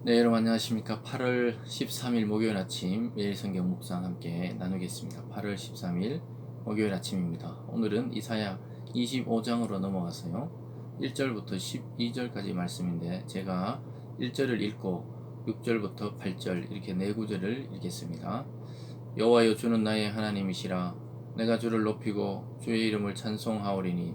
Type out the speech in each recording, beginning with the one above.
네, 여러분 안녕하십니까. 8월 13일 목요일 아침 매일 성경 묵상 함께 나누겠습니다. 8월 13일 목요일 아침입니다. 오늘은 이사야 25장으로 넘어가서요. 1절부터 12절까지 말씀인데 제가 1절을 읽고 6절부터 8절 이렇게 네 구절을 읽겠습니다. 여호와여, 주는 나의 하나님이시라. 내가 주를 높이고 주의 이름을 찬송하오리니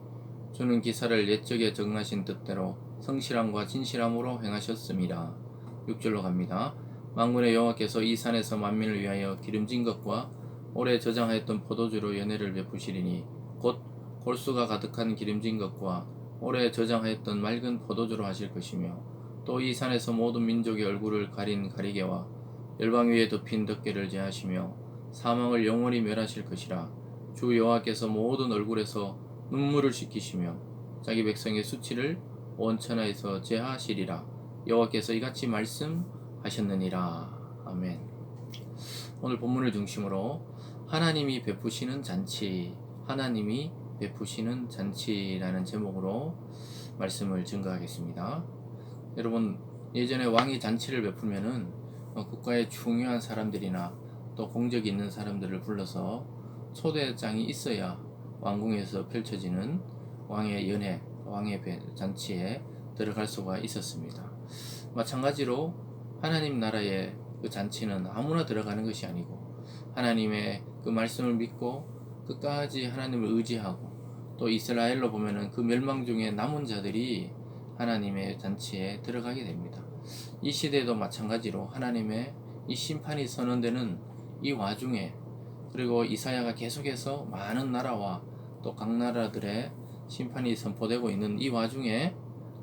주는 기사를 옛적에 정하신 뜻대로 성실함과 진실함으로 행하셨음이라. 6절로 갑니다. 만군의 여호와께서 이 산에서 만민을 위하여 기름진 것과 오래 저장하였던 포도주로 연회를 베푸시리니 곧 골수가 가득한 기름진 것과 오래 저장하였던 맑은 포도주로 하실 것이며, 또 이 산에서 모든 민족의 얼굴을 가린 가리개와 열방 위에 덮인 덮개를 제하시며 사망을 영원히 멸하실 것이라. 주 여호와께서 모든 얼굴에서 눈물을 씻기시며 자기 백성의 수치를 온 천하에서 제하시리라. 여호와께서 이같이 말씀하셨느니라. 아멘. 오늘 본문을 중심으로 하나님이 베푸시는 잔치, 하나님이 베푸시는 잔치라는 제목으로 말씀을 증거하겠습니다. 여러분, 예전에 왕이 잔치를 베풀면은 국가의 중요한 사람들이나 또 공적이 있는 사람들을 불러서 초대장이 있어야 왕궁에서 펼쳐지는 왕의 연회, 왕의 잔치에 들어갈 수가 있었습니다. 마찬가지로 하나님 나라의 그 잔치는 아무나 들어가는 것이 아니고, 하나님의 그 말씀을 믿고 끝까지 하나님을 의지하고, 또 이스라엘로 보면은 그 멸망 중에 남은 자들이 하나님의 잔치에 들어가게 됩니다. 이 시대도 마찬가지로 하나님의 이 심판이 선언되는 이 와중에, 그리고 이사야가 계속해서 많은 나라와 또 각 나라들의 심판이 선포되고 있는 이 와중에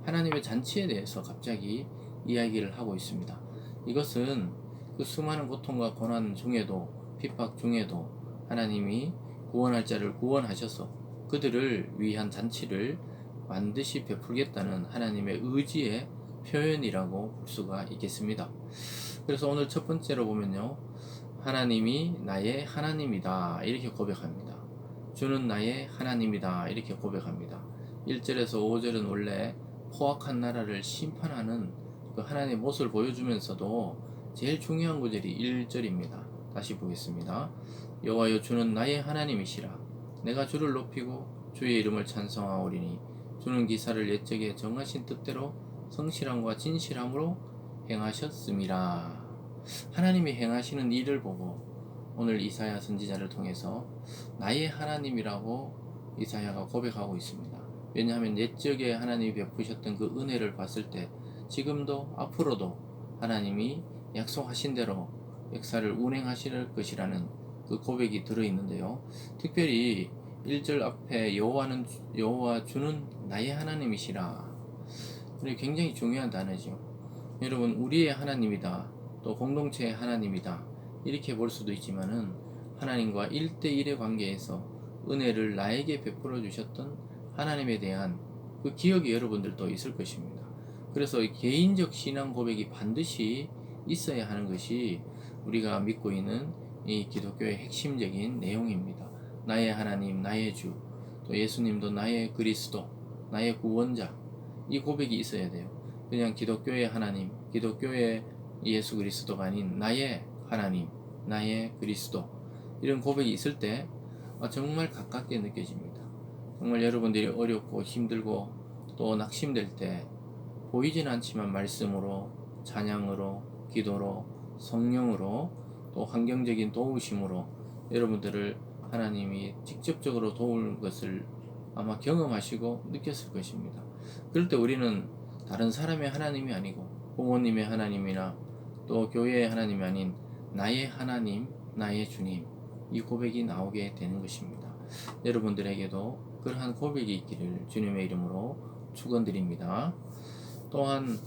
하나님의 잔치에 대해서 갑자기 이야기를 하고 있습니다. 이것은 그 수많은 고통과 고난 중에도, 핍박 중에도 하나님이 구원할 자를 구원하셔서 그들을 위한 잔치를 반드시 베풀겠다는 하나님의 의지의 표현이라고 볼 수가 있겠습니다. 그래서 오늘 첫 번째로 보면요, 하나님이 나의 하나님이다 이렇게 고백합니다. 주는 나의 하나님이다 이렇게 고백합니다. 1절에서 5절은 원래 포악한 나라를 심판하는 그 하나님의 모습을 보여주면서도 제일 중요한 구절이 1절입니다. 다시 보겠습니다. 여호와여, 주는 나의 하나님이시라. 내가 주를 높이고 주의 이름을 찬송하오리니 주는 기사를 옛적에 정하신 뜻대로 성실함과 진실함으로 행하셨음이라. 하나님이 행하시는 일을 보고 오늘 이사야 선지자를 통해서 나의 하나님이라고 이사야가 고백하고 있습니다. 왜냐하면 옛적에 하나님이 베푸셨던 그 은혜를 봤을 때 지금도 앞으로도 하나님이 약속하신 대로 역사를 운행하실 것이라는 그 고백이 들어있는데요. 특별히 1절 앞에 여호와 주는 나의 하나님이시라. 굉장히 중요한 단어죠. 여러분, 우리의 하나님이다, 또 공동체의 하나님이다 이렇게 볼 수도 있지만은 하나님과 1대1의 관계에서 은혜를 나에게 베풀어 주셨던 하나님에 대한 그 기억이 여러분들도 있을 것입니다. 그래서 개인적 신앙 고백이 반드시 있어야 하는 것이 우리가 믿고 있는 이 기독교의 핵심적인 내용입니다. 나의 하나님, 나의 주, 또 예수님도 나의 그리스도, 나의 구원자, 이 고백이 있어야 돼요. 그냥 기독교의 하나님, 기독교의 예수 그리스도가 아닌 나의 하나님, 나의 그리스도, 이런 고백이 있을 때 정말 가깝게 느껴집니다. 정말 여러분들이 어렵고 힘들고 또 낙심될 때 보이진 않지만 말씀으로, 찬양으로, 기도로, 성령으로, 또 환경적인 도우심으로 여러분들을 하나님이 직접적으로 도울 것을 아마 경험하시고 느꼈을 것입니다. 그럴 때 우리는 다른 사람의 하나님이 아니고 부모님의 하나님이나 또 교회의 하나님이 아닌 나의 하나님, 나의 주님, 이 고백이 나오게 되는 것입니다. 여러분들에게도 그러한 고백이 있기를 주님의 이름으로 축원드립니다. 또한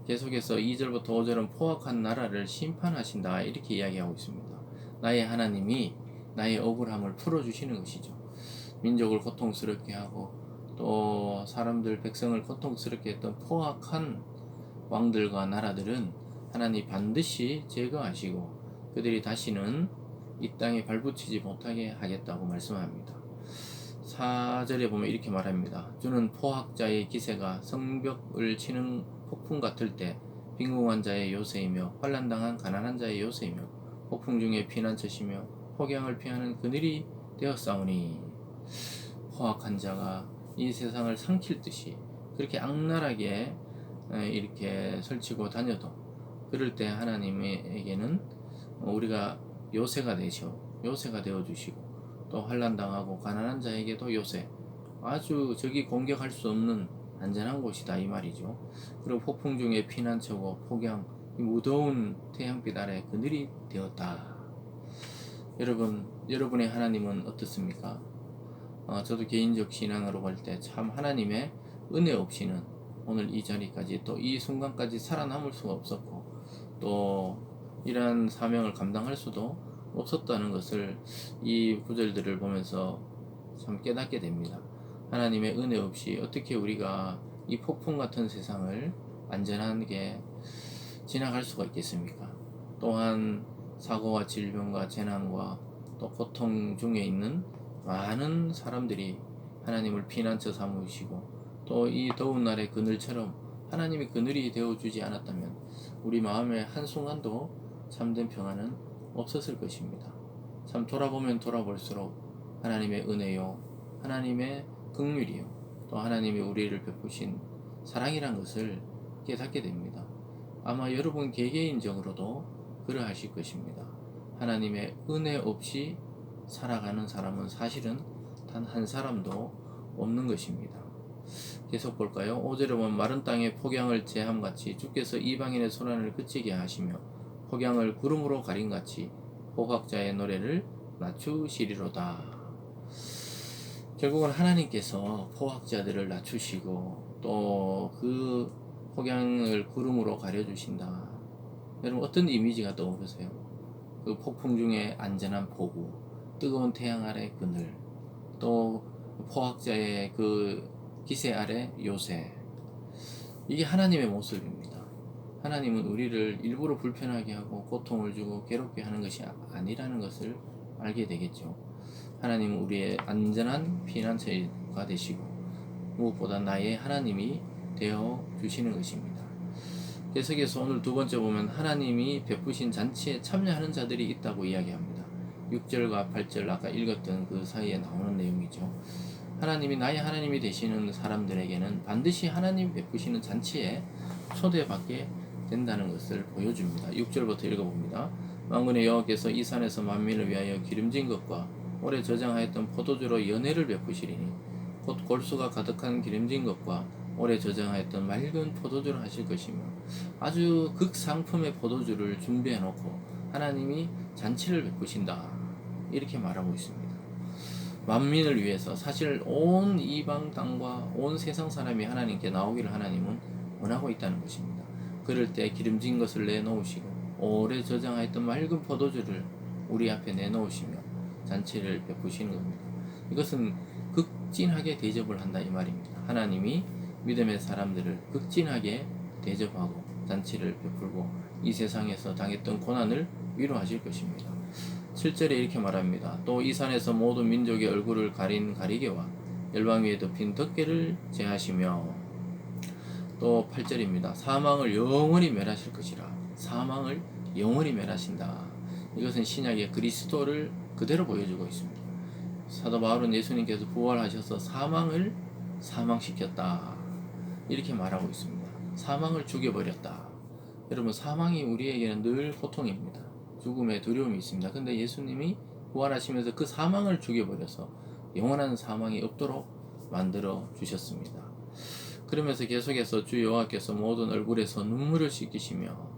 계속해서 2절부터 5절은 포악한 나라를 심판하신다 이렇게 이야기하고 있습니다. 나의 하나님이 나의 억울함을 풀어주시는 것이죠. 민족을 고통스럽게 하고 또 사람들, 백성을 고통스럽게 했던 포악한 왕들과 나라들은 하나님 반드시 제거하시고 그들이 다시는 이 땅에 발붙이지 못하게 하겠다고 말씀합니다. 4절에 보면 이렇게 말합니다. 주는 포악자의 기세가 성벽을 치는 폭풍 같을 때 빈궁한 자의 요새이며 환난당한 가난한 자의 요새이며 폭풍 중에 피난처시며 폭양을 피하는 그늘이 되었사오니 포악한 자가 이 세상을 삼킬 듯이 그렇게 악랄하게 이렇게 설치고 다녀도 그럴 때 하나님에게는 우리가 요새가 되어 주시고 또 환난당하고 가난한 자에게도 요새 아주 적이 공격할 수 없는 안전한 곳이다 이 말이죠. 그리고 폭풍 중에 피난처고 폭양 이 무더운 태양빛 아래 그늘이 되었다. 여러분의 하나님은 어떻습니까? 저도 개인적 신앙으로 볼 때 참 하나님의 은혜 없이는 오늘 이 자리까지 또 이 순간까지 살아남을 수가 없었고 또 이러한 사명을 감당할 수도 없었다는 것을 이 구절들을 보면서 참 깨닫게 됩니다. 하나님의 은혜 없이 어떻게 우리가 이 폭풍 같은 세상을 안전하게 지나갈 수가 있겠습니까? 또한 사고와 질병과 재난과 또 고통 중에 있는 많은 사람들이 하나님을 피난처 삼으시고 또 이 더운 날의 그늘처럼 하나님이 그늘이 되어주지 않았다면 우리 마음의 한순간도 참된 평안은 없었을 것입니다. 참 돌아보면 돌아볼수록 하나님의 은혜요 하나님의 긍휼이요 또 하나님이 우리를 베푸신 사랑이란 것을 깨닫게 됩니다. 아마 여러분 개개인적으로도 그러하실 것입니다. 하나님의 은혜 없이 살아가는 사람은 사실은 단 한 사람도 없는 것입니다. 계속 볼까요? 5절에 보면 마른 땅에 폭양을 제함같이 주께서 이방인의 소란을 그치게 하시며 폭양을 구름으로 가림같이 포학자의 노래를 낮추시리로다. 결국은 하나님께서 포학자들을 낮추시고 또 그 폭양을 구름으로 가려주신다. 여러분 어떤 이미지가 떠오르세요? 그 폭풍 중에 안전한 포구, 뜨거운 태양 아래 그늘, 또 포학자의 그 기세 아래 요새. 이게 하나님의 모습입니다. 하나님은 우리를 일부러 불편하게 하고 고통을 주고 괴롭게 하는 것이 아니라는 것을 알게 되겠죠. 하나님은 우리의 안전한 피난처가 되시고 무엇보다 나의 하나님이 되어 주시는 것입니다. 계속해서 오늘 두 번째 보면 하나님이 베푸신 잔치에 참여하는 자들이 있다고 이야기합니다. 6절과 8절 아까 읽었던 그 사이에 나오는 내용이죠. 하나님이 나의 하나님이 되시는 사람들에게는 반드시 하나님 베푸시는 잔치에 초대받게 된다는 것을 보여줍니다. 6절부터 읽어봅니다. 만군의 여호와께서 이 산에서 만민을 위하여 기름진 것과 오래 저장하였던 포도주로 연회를 베푸시리니 곧 골수가 가득한 기름진 것과 오래 저장하였던 맑은 포도주를 하실 것이며 아주 극상품의 포도주를 준비해 놓고 하나님이 잔치를 베푸신다 이렇게 말하고 있습니다. 만민을 위해서 사실 온 이방 땅과 온 세상 사람이 하나님께 나오기를 하나님은 원하고 있다는 것입니다. 그럴 때 기름진 것을 내놓으시고 오래 저장하였던 맑은 포도주를 우리 앞에 내놓으시며 잔치를 베푸시는 겁니다. 이것은 극진하게 대접을 한다 이 말입니다. 하나님이 믿음의 사람들을 극진하게 대접하고 잔치를 베풀고 이 세상에서 당했던 고난을 위로하실 것입니다. 7절에 이렇게 말합니다. 또 이 산에서 모든 민족의 얼굴을 가린 가리개와 열방 위에 덮인 덮개를 제하시며 또 8절입니다. 사망을 영원히 멸하실 것이라. 사망을 영원히 멸하신다. 이것은 신약의 그리스도를 그대로 보여주고 있습니다. 사도 바울은 예수님께서 부활하셔서 사망을 사망시켰다 이렇게 말하고 있습니다. 사망을 죽여버렸다. 여러분 사망이 우리에게는 늘 고통입니다. 죽음의 두려움이 있습니다. 근데 예수님이 부활하시면서 그 사망을 죽여버려서 영원한 사망이 없도록 만들어 주셨습니다. 그러면서 계속해서 주 여호와께서 모든 얼굴에서 눈물을 씻기시며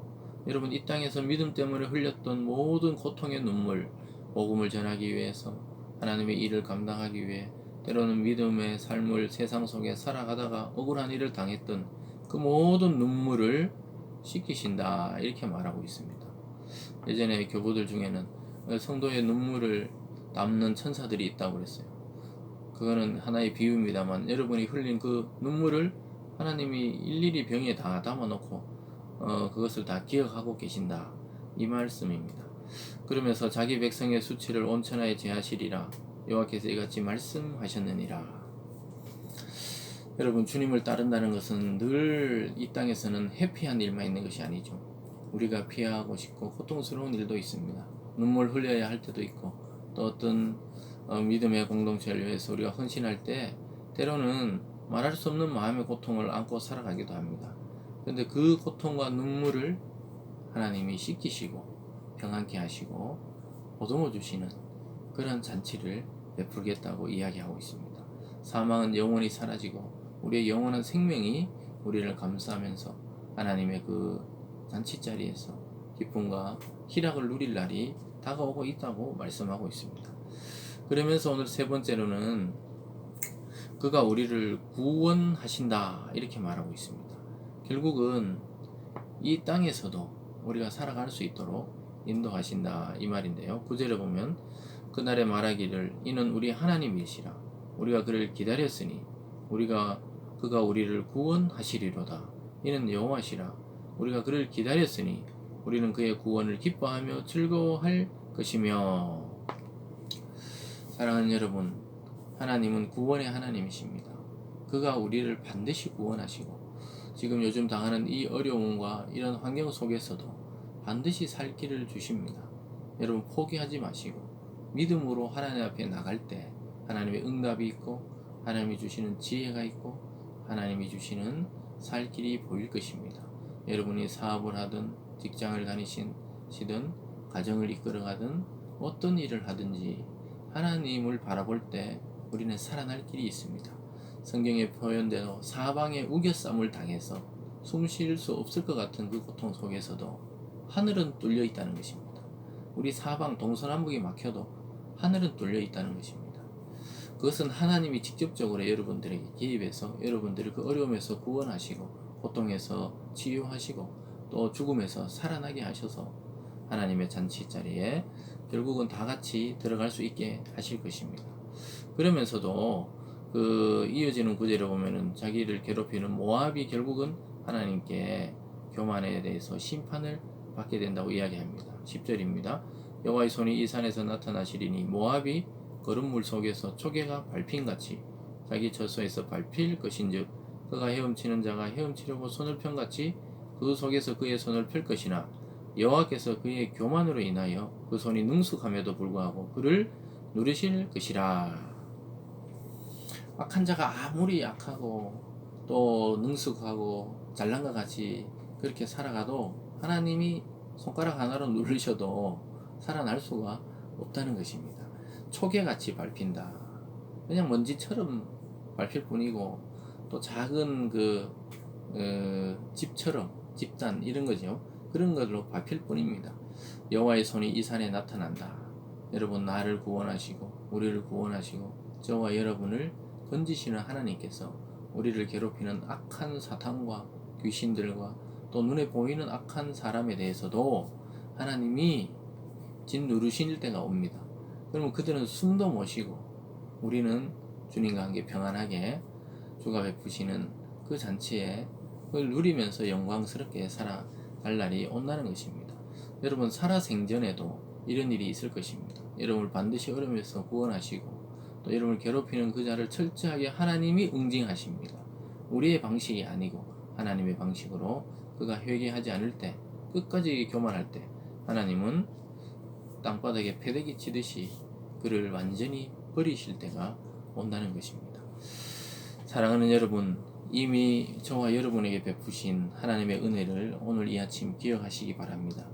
여러분 이 땅에서 믿음 때문에 흘렸던 모든 고통의 눈물 복음을 전하기 위해서 하나님의 일을 감당하기 위해 때로는 믿음의 삶을 세상 속에 살아가다가 억울한 일을 당했던 그 모든 눈물을 씻기신다 이렇게 말하고 있습니다. 예전에 교부들 중에는 성도의 눈물을 담는 천사들이 있다고 그랬어요. 그거는 하나의 비유입니다만 여러분이 흘린 그 눈물을 하나님이 일일이 병에 다 담아놓고 그것을 다 기억하고 계신다 이 말씀입니다. 그러면서 자기 백성의 수치를 온천하에 제하시리라 여호와께서 이같이 말씀하셨느니라. 여러분, 주님을 따른다는 것은 늘 이 땅에서는 해피한 일만 있는 것이 아니죠. 우리가 피하고 싶고 고통스러운 일도 있습니다. 눈물 흘려야 할 때도 있고, 또 어떤 믿음의 공동체를 위해서 우리가 헌신할 때 때로는 말할 수 없는 마음의 고통을 안고 살아가기도 합니다. 그런데 그 고통과 눈물을 하나님이 씻기시고 평안케 하시고 보듬어 주시는 그런 잔치를 베풀겠다고 이야기하고 있습니다. 사망은 영원히 사라지고 우리의 영원한 생명이 우리를 감싸면서 하나님의 그 잔치자리에서 기쁨과 희락을 누릴 날이 다가오고 있다고 말씀하고 있습니다. 그러면서 오늘 세 번째로는 그가 우리를 구원하신다 이렇게 말하고 있습니다. 결국은 이 땅에서도 우리가 살아갈 수 있도록 인도하신다 이 말인데요. 9절에 보면 그날에 말하기를 이는 우리 하나님이시라 우리가 그를 기다렸으니 그가 우리를 구원하시리로다. 이는 여호와시라 우리가 그를 기다렸으니 우리는 그의 구원을 기뻐하며 즐거워할 것이며. 사랑하는 여러분, 하나님은 구원의 하나님이십니다. 그가 우리를 반드시 구원하시고 지금 요즘 당하는 이 어려움과 이런 환경 속에서도 반드시 살 길을 주십니다. 여러분, 포기하지 마시고 믿음으로 하나님 앞에 나갈 때 하나님의 응답이 있고 하나님이 주시는 지혜가 있고 하나님이 주시는 살 길이 보일 것입니다. 여러분이 사업을 하든 직장을 다니시든 가정을 이끌어가든 어떤 일을 하든지 하나님을 바라볼 때 우리는 살아날 길이 있습니다. 성경에 표현대로 사방에 우겨쌈을 당해서 숨 쉴 수 없을 것 같은 그 고통 속에서도 하늘은 뚫려 있다는 것입니다. 우리 사방 동서남북이 막혀도 하늘은 뚫려 있다는 것입니다. 그것은 하나님이 직접적으로 여러분들에게 개입해서 여러분들을 그 어려움에서 구원하시고 고통에서 치유하시고 또 죽음에서 살아나게 하셔서 하나님의 잔치자리에 결국은 다 같이 들어갈 수 있게 하실 것입니다. 그러면서도 그 이어지는 구절에 보면은 자기를 괴롭히는 모압이 결국은 하나님께 교만에 대해서 심판을 받게 된다고 이야기합니다. 10절입니다. 여호와의 손이 이 산에서 나타나시리니 모압이 거름물 속에서 초계가 밟힌같이 자기 처소에서 밟힐 것인즉 그가 헤엄치는 자가 헤엄치려고 손을 편같이 그 속에서 그의 손을 펼 것이나 여호와께서 그의 교만으로 인하여 그 손이 능숙함에도 불구하고 그를 누르실 것이라. 악한 자가 아무리 약하고 또 능숙하고 잘난 것 같이 그렇게 살아가도 하나님이 손가락 하나로 누르셔도 살아날 수가 없다는 것입니다. 초계같이 밟힌다. 그냥 먼지처럼 밟힐 뿐이고 또 작은 집처럼 집단 이런 거죠. 그런 걸로 밟힐 뿐입니다. 여호와의 손이 이 산에 나타난다. 여러분, 나를 구원하시고 우리를 구원하시고 저와 여러분을 건지시는 하나님께서 우리를 괴롭히는 악한 사탄과 귀신들과 또 눈에 보이는 악한 사람에 대해서도 하나님이 짓누르실 때가 옵니다. 그러면 그들은 숨도 못 쉬고 우리는 주님과 함께 평안하게 주가 베푸시는 그 잔치에 그걸 누리면서 영광스럽게 살아갈 날이 온다는 것입니다. 여러분, 살아생전에도 이런 일이 있을 것입니다. 여러분을 반드시 어려움에서 구원하시고 또 여러분을 괴롭히는 그 자를 철저하게 하나님이 응징하십니다. 우리의 방식이 아니고 하나님의 방식으로 그가 회개하지 않을 때 끝까지 교만할 때 하나님은 땅바닥에 패대기 치듯이 그를 완전히 버리실 때가 온다는 것입니다. 사랑하는 여러분, 이미 저와 여러분에게 베푸신 하나님의 은혜를 오늘 이 아침 기억하시기 바랍니다.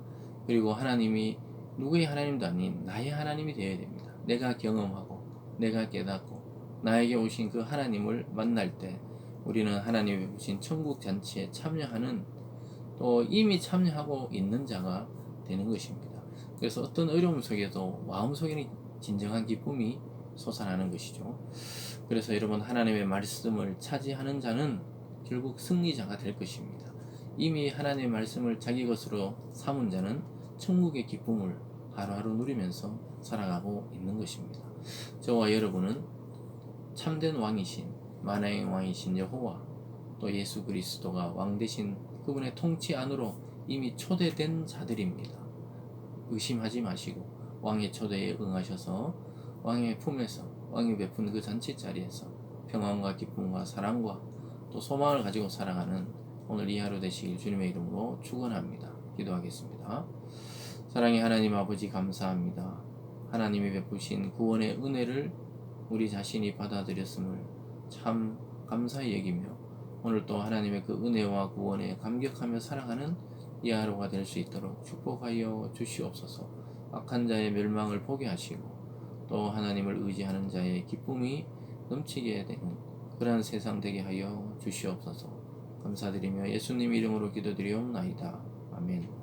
그리고 하나님이 누구의 하나님도 아닌 나의 하나님이 되어야 됩니다. 내가 경험하고 내가 깨닫고 나에게 오신 그 하나님을 만날 때 우리는 하나님이 베푸신 천국 잔치에 참여하는 또 이미 참여하고 있는 자가 되는 것입니다. 그래서 어떤 어려움 속에도 마음속에는 진정한 기쁨이 솟아나는 것이죠. 그래서 여러분, 하나님의 말씀을 차지하는 자는 결국 승리자가 될 것입니다. 이미 하나님의 말씀을 자기 것으로 삼은 자는 천국의 기쁨을 하루하루 누리면서 살아가고 있는 것입니다. 저와 여러분은 참된 왕이신 만왕의 왕이신 여호와 또 예수 그리스도가 왕 되신 그분의 통치 안으로 이미 초대된 자들입니다. 의심하지 마시고 왕의 초대에 응하셔서 왕의 품에서 왕이 베푼 그 잔치 자리에서 평안과 기쁨과 사랑과 또 소망을 가지고 살아가는 오늘 이 하루 되시길 주님의 이름으로 축원합니다. 기도하겠습니다. 사랑의 하나님 아버지 감사합니다. 하나님이 베푸신 구원의 은혜를 우리 자신이 받아들였음을 참 감사히 여기며 오늘 또 하나님의 그 은혜와 구원에 감격하며 살아가는 이 하루가 될 수 있도록 축복하여 주시옵소서. 악한 자의 멸망을 보게 하시고 또 하나님을 의지하는 자의 기쁨이 넘치게 되는 그러한 세상 되게 하여 주시옵소서. 감사드리며 예수님 이름으로 기도드리옵나이다. 아멘.